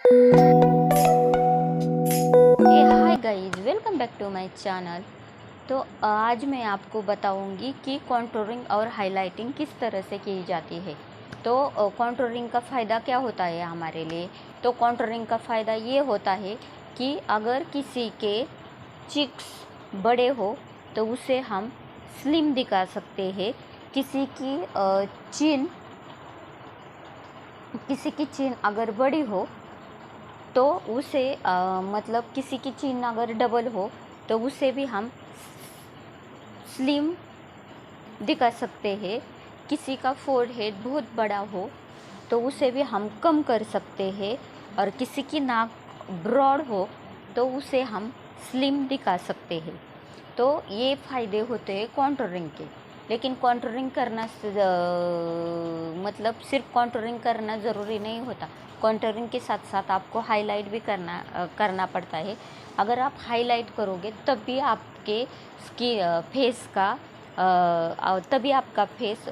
Hi guys, welcome back to my channel. तो आज मैं आपको बताऊंगी कि कॉन्टूरिंग और हाइलाइटिंग किस तरह से की जाती है। तो कॉन्टूरिंग का फ़ायदा क्या होता है हमारे लिए। तो कॉन्टूरिंग का फ़ायदा ये होता है कि अगर किसी के चिक्स बड़े हो तो उसे हम स्लिम दिखा सकते हैं। किसी की चिन अगर बड़ी हो तो उसे मतलब किसी की चिन अगर डबल हो तो उसे भी हम स्लिम दिखा सकते हैं। किसी का फोरहेड बहुत बड़ा हो तो उसे भी हम कम कर सकते हैं। और किसी की नाक ब्रॉड हो तो उसे हम स्लिम दिखा सकते हैं। तो ये फ़ायदे होते हैं कॉन्टूरिंग के। लेकिन कॉन्टूरिंग करना मतलब सिर्फ कॉन्टूरिंग करना ज़रूरी नहीं होता। कॉन्टूरिंग के साथ साथ आपको हाईलाइट भी करना पड़ता है। अगर आप हाईलाइट करोगे तभी आपके फेस का तभी आपका फेस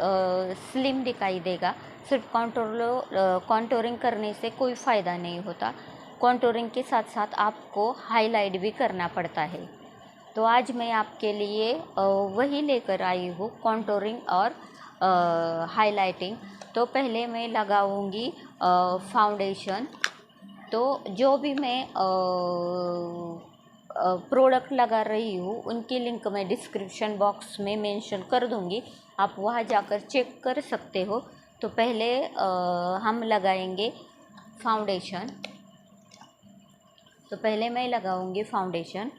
स्लिम दिखाई देगा। सिर्फ कॉन्टूरिंग करने से कोई फ़ायदा नहीं होता। कॉन्टूरिंग के साथ साथ आपको हाईलाइट भी करना पड़ता है। तो आज मैं आपके लिए वही लेकर आई हूँ, कॉन्टूरिंग और हाइलाइटिंग। तो पहले मैं लगाऊंगी फाउंडेशन। तो जो भी मैं प्रोडक्ट लगा रही हूँ उनकी लिंक मैं डिस्क्रिप्शन बॉक्स में मेंशन कर दूँगी, आप वहाँ जाकर चेक कर सकते हो। तो पहले हम लगाएंगे फाउंडेशन। तो पहले मैं लगाऊंगी फाउंडेशन।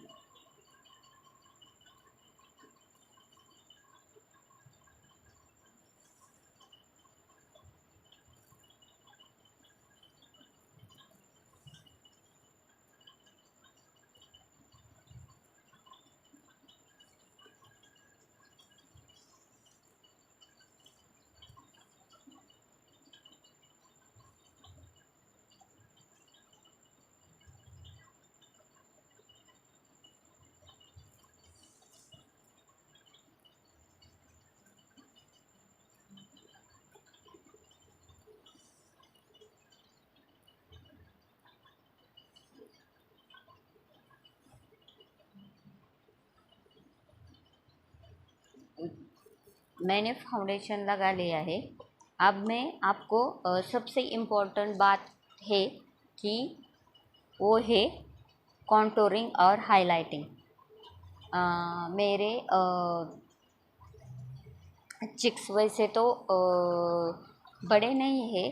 मैंने फाउंडेशन लगा लिया है। अब मैं आपको सबसे इम्पोर्टेंट बात है कि वो है कॉन्टूरिंग और हाइलाइटिंग। मेरे चिक्स वैसे तो बड़े नहीं है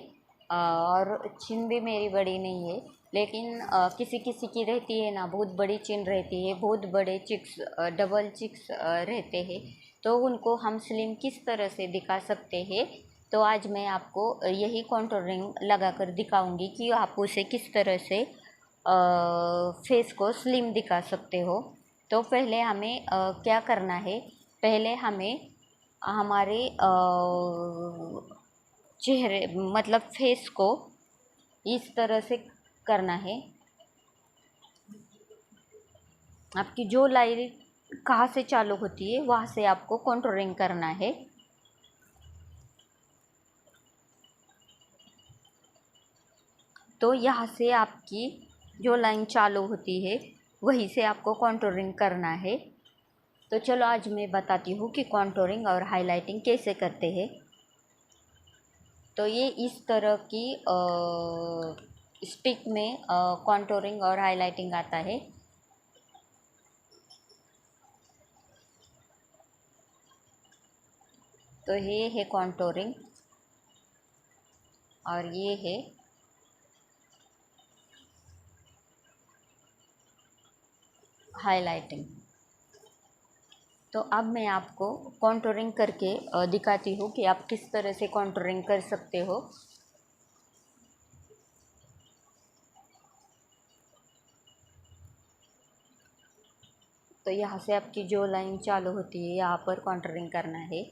और चिन भी मेरी बड़ी नहीं है। लेकिन किसी किसी की रहती है ना, बहुत बड़ी चिन रहती है, बहुत बड़े चिक्स डबल चिक्स रहते हैं। तो उनको हम स्लिम किस तरह से दिखा सकते हैं। तो आज मैं आपको यही कॉन्टूरिंग लगा कर दिखाऊंगी कि आप उसे किस तरह से फेस को स्लिम दिखा सकते हो। तो पहले हमें क्या करना है। पहले हमें हमारे चेहरे मतलब फेस को इस तरह से करना है। आपकी जो लाइन कहाँ से चालू होती है वहाँ से आपको कॉन्टूरिंग करना है। तो यहाँ से आपकी जो लाइन चालू होती है वहीं से आपको कॉन्टूरिंग करना है। तो चलो आज मैं बताती हूँ कि कॉन्टूरिंग और हाइलाइटिंग कैसे करते हैं। तो ये इस तरह की स्टिक में कॉन्टूरिंग और हाइलाइटिंग आता है। तो ये है कॉन्टूरिंग और ये है हाइलाइटिंग। तो अब मैं आपको कॉन्टूरिंग करके दिखाती हूँ कि आप किस तरह से कॉन्टूरिंग कर सकते हो। तो यहाँ से आपकी जो लाइन चालू होती है यहाँ पर कॉन्टूरिंग करना है।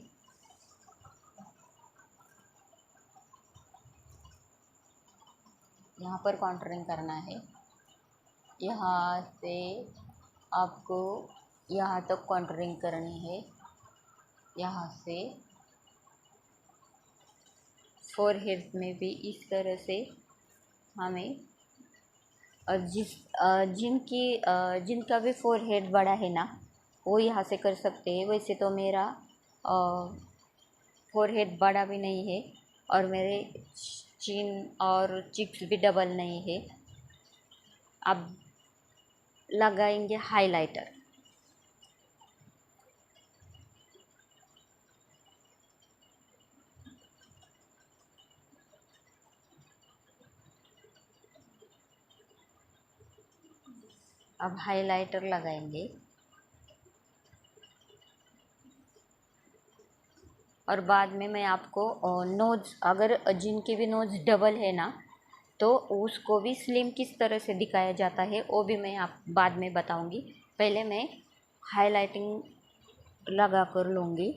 यहाँ पर कॉन्टूरिंग करना है। यहाँ से आपको यहाँ तक कॉन्टूरिंग करनी है। यहाँ से फोरहेड में भी इस तरह से हमें जिनका भी फोरहेड बड़ा है ना, वो यहाँ से कर सकते हैं। वैसे तो मेरा फोरहेड बड़ा भी नहीं है और मेरे चिन और चिक्स भी डबल नहीं है। अब लगाएंगे हाइलाइटर। अब हाइलाइटर लगाएंगे और बाद में मैं आपको नोज, अगर जिनके भी नोज डबल है ना, तो उसको भी स्लिम किस तरह से दिखाया जाता है वो भी मैं आप बाद में बताऊंगी। पहले मैं हाइलाइटिंग लगा कर लूँगी।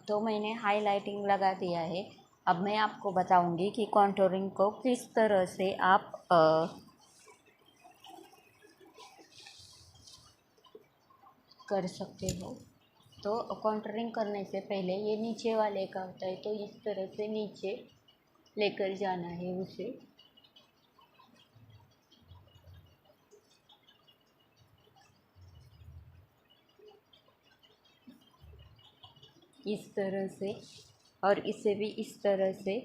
तो मैंने हाइलाइटिंग लगा दिया है। अब मैं आपको बताऊंगी कि कॉन्टूरिंग को किस तरह से आप कर सकते हो। तो कॉन्टूरिंग करने से पहले ये नीचे वाले का होता है, तो इस तरह से नीचे लेकर जाना है उसे। इस तरह से, और इसे भी इस तरह से।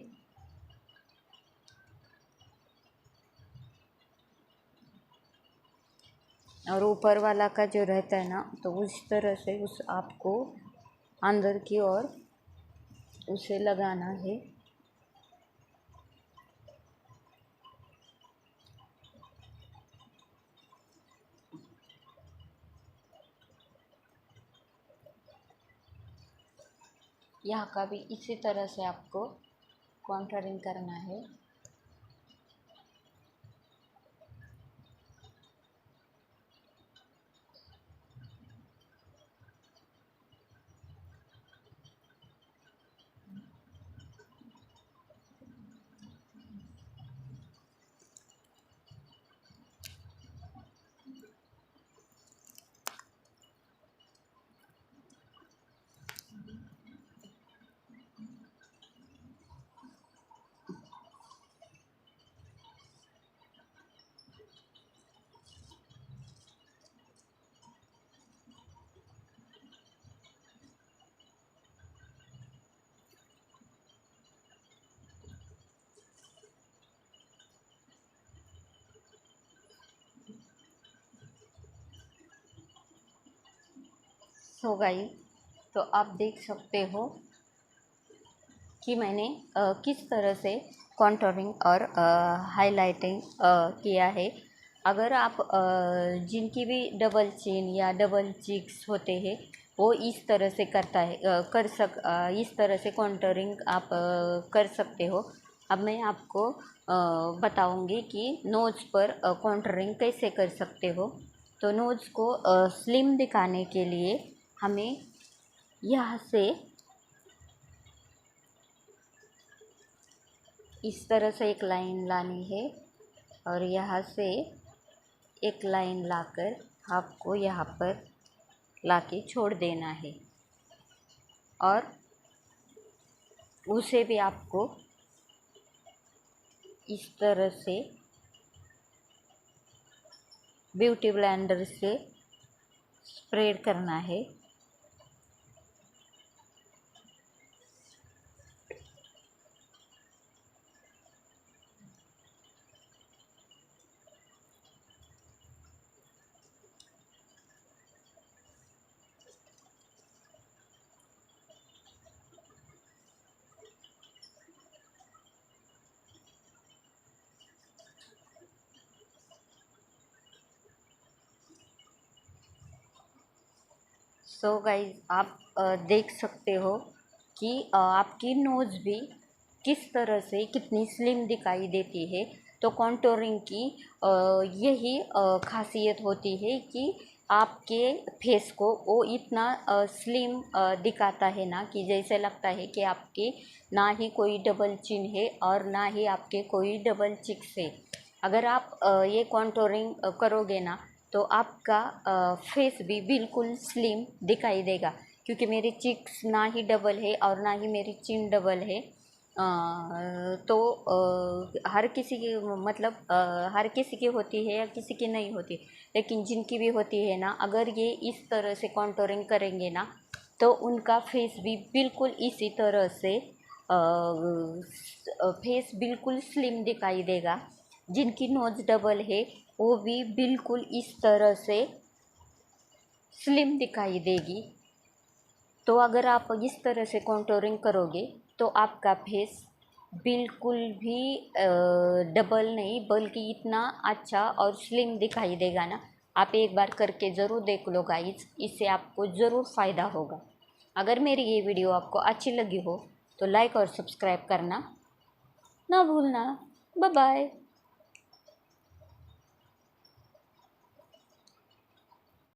और ऊपर वाला का जो रहता है ना, तो उस तरह से उस आपको अंदर की ओर उसे लगाना है। यहाँ का भी इसी तरह से आपको कॉन्टूरिंग करना है। सो गाइस, तो आप देख सकते हो कि मैंने किस तरह से कॉन्टूरिंग और हाइलाइटिंग किया है। अगर आप जिनकी भी डबल चिन या डबल चिक्स होते हैं, वो इस तरह से करता है इस तरह से कॉन्टूरिंग आप कर सकते हो। अब मैं आपको बताऊंगी कि नोज़ पर कॉन्टूरिंग कैसे कर सकते हो। तो नोज़ को स्लिम दिखाने के लिए हमें यहाँ से इस तरह से एक लाइन लानी है और यहाँ से एक लाइन लाकर आपको यहाँ पर लाके छोड़ देना है। और उसे भी आपको इस तरह से ब्यूटी ब्लेंडर से स्प्रेड करना है। सो गाइस आप देख सकते हो कि आपकी नोज़ भी किस तरह से कितनी स्लिम दिखाई देती है। तो कॉन्टोरिंग की यही खासियत होती है कि आपके फेस को वो इतना स्लिम दिखाता है ना कि जैसे लगता है कि आपके ना ही कोई डबल चिन है और ना ही आपके कोई डबल चिक्स है। अगर आप ये कॉन्टोरिंग करोगे ना तो आपका फेस भी बिल्कुल स्लिम दिखाई देगा, क्योंकि मेरी चिक्स ना ही डबल है और ना ही मेरी चिन डबल है। तो हर किसी की मतलब हर किसी की होती है या किसी की नहीं होती, लेकिन जिनकी भी होती है ना, अगर ये इस तरह से कॉन्टोरिंग करेंगे ना तो उनका फेस भी बिल्कुल इसी तरह से फेस बिल्कुल स्लिम दिखाई देगा। जिनकी नोज़ डबल है वो भी बिल्कुल इस तरह से स्लिम दिखाई देगी। तो अगर आप इस तरह से कॉन्टोरिंग करोगे तो आपका फेस बिल्कुल भी डबल नहीं बल्कि इतना अच्छा और स्लिम दिखाई देगा ना। आप एक बार करके ज़रूर देख लो गाइस, इससे आपको ज़रूर फ़ायदा होगा। अगर मेरी ये वीडियो आपको अच्छी लगी हो तो लाइक और सब्सक्राइब करना ना भूलना। Bye bye.